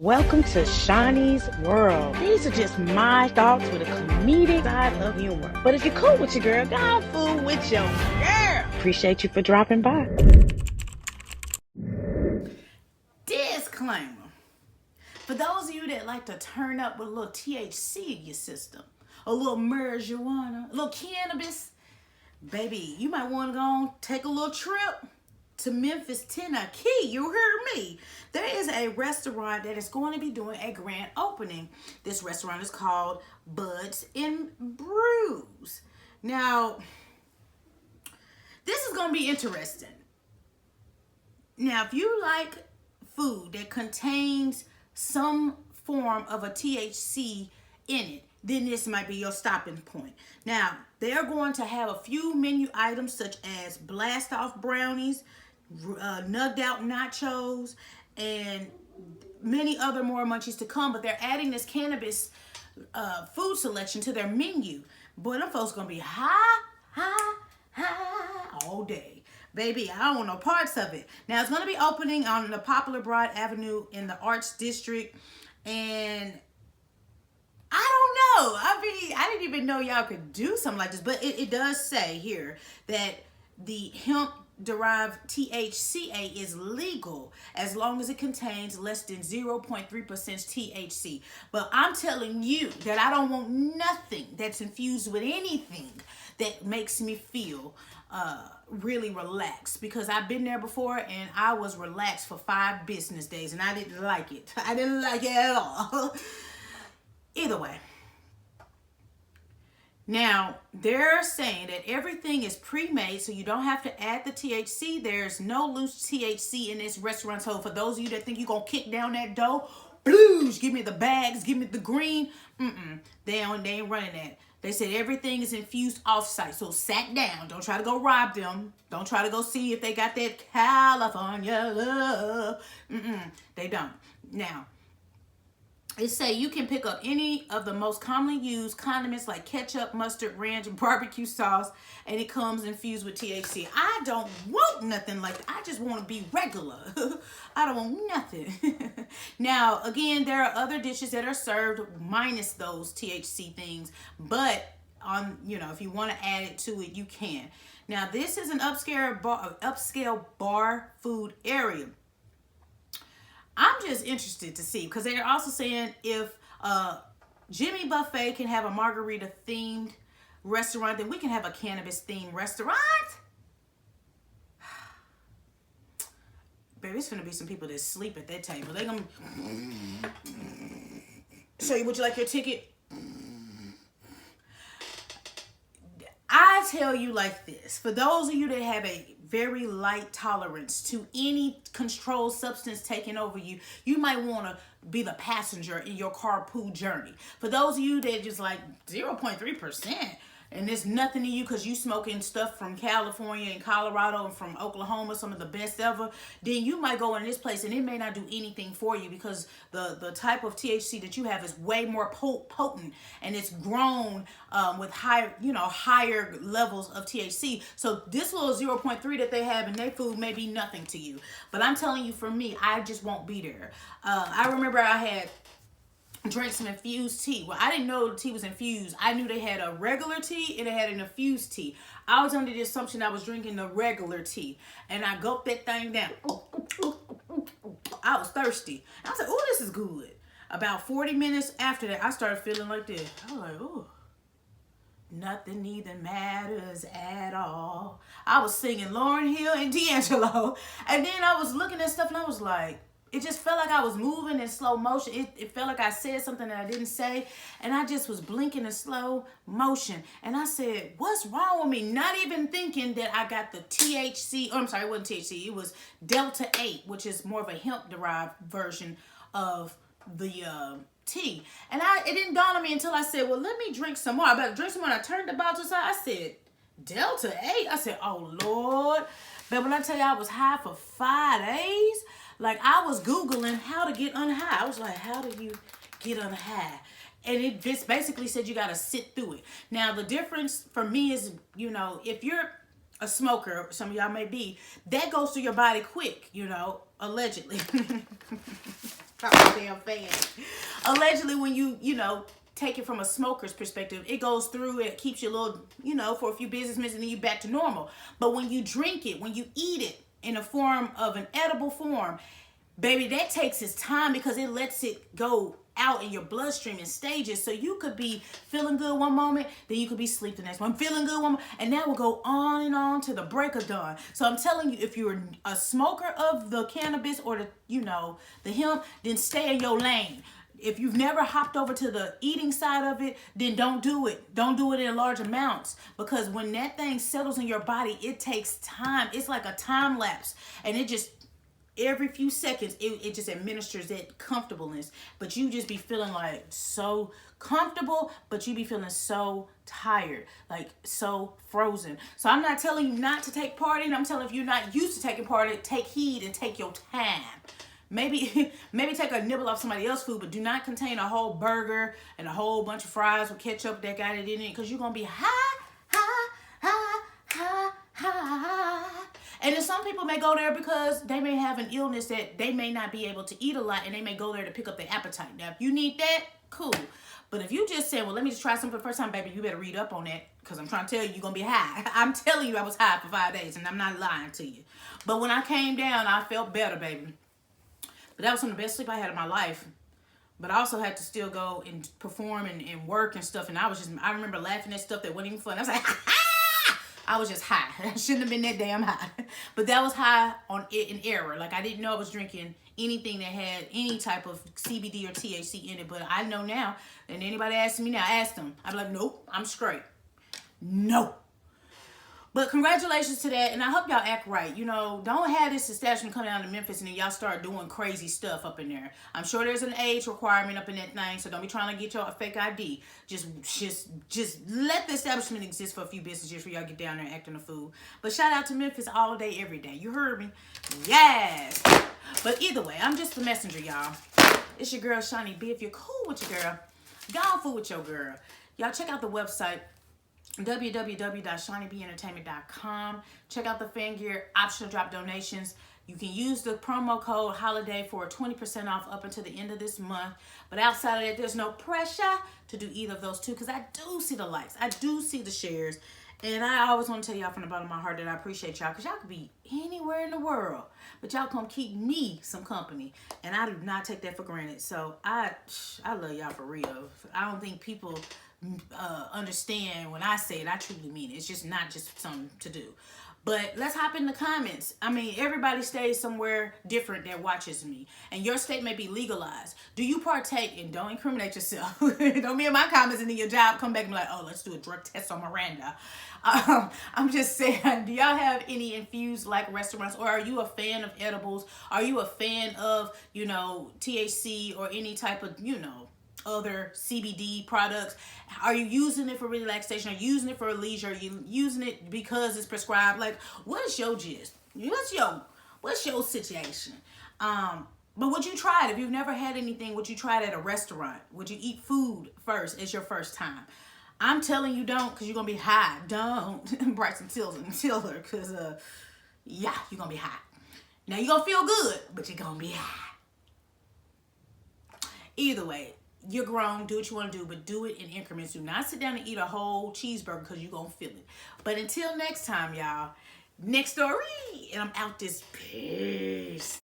Welcome to Shaunie's World. These are just my thoughts with a comedic side of humor. But if you're cool with your girl, go fool with your girl. Appreciate you for dropping by. Disclaimer. For those of you that like to turn up with a little THC in your system, a little marijuana, a little cannabis, baby, you might want to go on, take a little trip to Memphis, Tennessee. You heard me. There is a restaurant that is going to be doing a grand opening. This restaurant is called Buds Brews. Now, this is going to be interesting. Now, if you like food that contains some form of a THC in it, then this might be your stopping point. Now, they're going to have a few menu items such as blast off brownies, nugged out nachos, and many other more munchies to come. But they're adding this cannabis food selection to their menu. Boy, them folks gonna be high all day. Baby, I don't want no parts of it. Now, it's going to be opening on the popular Broad Avenue in the Arts District. And I don't know. I didn't even know y'all could do something like this. But it does say here that the hemp-derived THCA is legal as long as it contains less than 0.3% THC. But I'm telling you that I don't want nothing that's infused with anything that makes me feel really relaxed, because I've been there before and I was relaxed for 5 business days and I didn't like it. I didn't like it at all. Either way. Now, they're saying that everything is pre-made, so you don't have to add the THC. There's no loose THC in this restaurant. So for those of you that think you're going to kick down that dough, blues, give me the bags, give me the green. They ain't running that. They said everything is infused off-site. So sat down. Don't try to go rob them. Don't try to go see if they got that California love. They don't. Now, it say you can pick up any of the most commonly used condiments like ketchup, mustard, ranch, and barbecue sauce, and it comes infused with THC. I don't want nothing like that. I just want to be regular. I don't want nothing. Now, again, there are other dishes that are served minus those THC things, but if you want to add it to it, you can. Now, this is an upscale bar food area. I'm just interested to see, because they're also saying if Jimmy Buffet can have a margarita themed restaurant, then we can have a cannabis themed restaurant. Baby, it's gonna be some people that sleep at that table. They gonna say, would you like your ticket? I tell you like this, for those of you that have a very light tolerance to any controlled substance taking over you, you might want to be the passenger in your carpool journey. For those of you that just like 0.3%, and there's nothing to you because you smoking stuff from California and Colorado and from Oklahoma, some of the best ever, then you might go in this place and it may not do anything for you, because the type of THC that you have is way more potent, and it's grown with higher levels of THC. So this little 0.3 that they have in their food may be nothing to you. But I'm telling you, for me, I just won't be there. I remember I had drank some infused tea. Well, I didn't know the tea was infused. I knew they had a regular tea and they had an infused tea. I was under the assumption I was drinking the regular tea, and I gulped that thing down. I was thirsty. I was like, oh, this is good. About 40 minutes after that, I started feeling like this. I was like, oh, nothing even matters at all. I was singing Lauryn Hill and D'Angelo, and then I was looking at stuff and I was like, it just felt like I was moving in slow motion. It felt like I said something that I didn't say, and I just was blinking in slow motion. And I said, what's wrong with me? Not even thinking that I got the THC. Oh, I'm sorry, it wasn't THC. It was Delta 8, which is more of a hemp-derived version of the tea. And it didn't dawn on me until I said, well, let me drink some more. I better drink some more. And I turned the bottle aside. I said, Delta 8? I said, oh, Lord. But when I tell you I was high for 5 days, like I was Googling how to get unhigh. I was like, how do you get unhigh? And it just basically said you got to sit through it. Now, the difference for me is, if you're a smoker, some of y'all may be, that goes through your body quick, allegedly. I'm a damn fan. Allegedly, when you know, take it from a smoker's perspective, it goes through, it keeps you a little, you know, for a few business minutes and then you back to normal. But when you drink it, when you eat it in a form of an edible form, baby, that takes its time because it lets it go out in your bloodstream in stages. So you could be feeling good one moment, then you could be asleep the next one. Feeling good one moment, and that will go on and on to the break of dawn. So I'm telling you, if you're a smoker of the cannabis or the, you know, the hemp, then stay in your lane. If you've never hopped over to the eating side of it, then don't do it. Don't do it in large amounts, because when that thing settles in your body, it takes time. It's like a time lapse, and it just, every few seconds, it just administers that comfortableness. But you just be feeling like so comfortable, but you be feeling so tired, like so frozen. So I'm not telling you not to take part in. I'm telling you, if you're not used to taking part in it, take heed and take your time. Maybe take a nibble off somebody else's food, but do not contain a whole burger and a whole bunch of fries with ketchup that got it in it, because you're going to be high. And then some people may go there because they may have an illness that they may not be able to eat a lot, and they may go there to pick up their appetite. Now, if you need that, cool. But if you just say, well, let me just try something for the first time, baby, you better read up on that, because I'm trying to tell you, you're going to be high. I'm telling you, I was high for 5 days, and I'm not lying to you. But when I came down, I felt better, baby. But that was some of the best sleep I had in my life. But I also had to still go and perform and work and stuff. And I remember laughing at stuff that wasn't even fun. I was like, I was just high. I shouldn't have been that damn high. But that was high on it in error. Like, I didn't know I was drinking anything that had any type of CBD or THC in it. But I know now. And anybody asking me now, I ask them. I'm like, nope, I'm straight. No. But congratulations to that, and I hope y'all act right. You know, don't have this establishment come down to Memphis and then y'all start doing crazy stuff up in there. I'm sure there's an age requirement up in that thing, so don't be trying to get your fake ID. Just let the establishment exist for a few business years for y'all get down there acting a fool. But shout out to Memphis all day, every day. You heard me? Yes. But either way, I'm just the messenger, y'all. It's your girl, Shaunie B. If you're cool with your girl, go on fool with your girl. Y'all check out the website, www.shauniebentertainment.com. Check out the fan gear, optional drop donations. You can use the promo code HOLIDAY for 20% off up until the end of this month. But outside of that, there's no pressure to do either of those two, because I do see the likes. I do see the shares. And I always want to tell y'all from the bottom of my heart that I appreciate y'all, because y'all could be anywhere in the world, but y'all come keep me some company. And I do not take that for granted. So I love y'all for real. I don't think people understand when I say it. I truly mean it. It's just not just something to do. But let's hop in the comments. I mean, everybody stays somewhere different that watches me, and your state may be legalized. Do you partake? And don't incriminate yourself. Don't be in my comments and then your job come back and be like, oh, let's do a drug test on Miranda. I'm just saying, do y'all have any infused like restaurants, or are you a fan of edibles? Are you a fan of, you know, THC or any type of, you know, other CBD products? Are you using it for relaxation? Are you using it for leisure? Are you using it because it's prescribed? Like, what's your gist? What's your situation? But would you try it? If you've never had anything, would you try it at a restaurant? Would you eat food first as your first time? I'm telling you don't, because you're going to be high. Don't. Bryson Tiller, because, yeah, you're going to be high. Now, you're going to feel good, but you're going to be high. Either way, you're grown. Do what you want to do, but do it in increments. Do not sit down and eat a whole cheeseburger, because you're going to feel it. But until next time, y'all, next story, and I'm out this piece.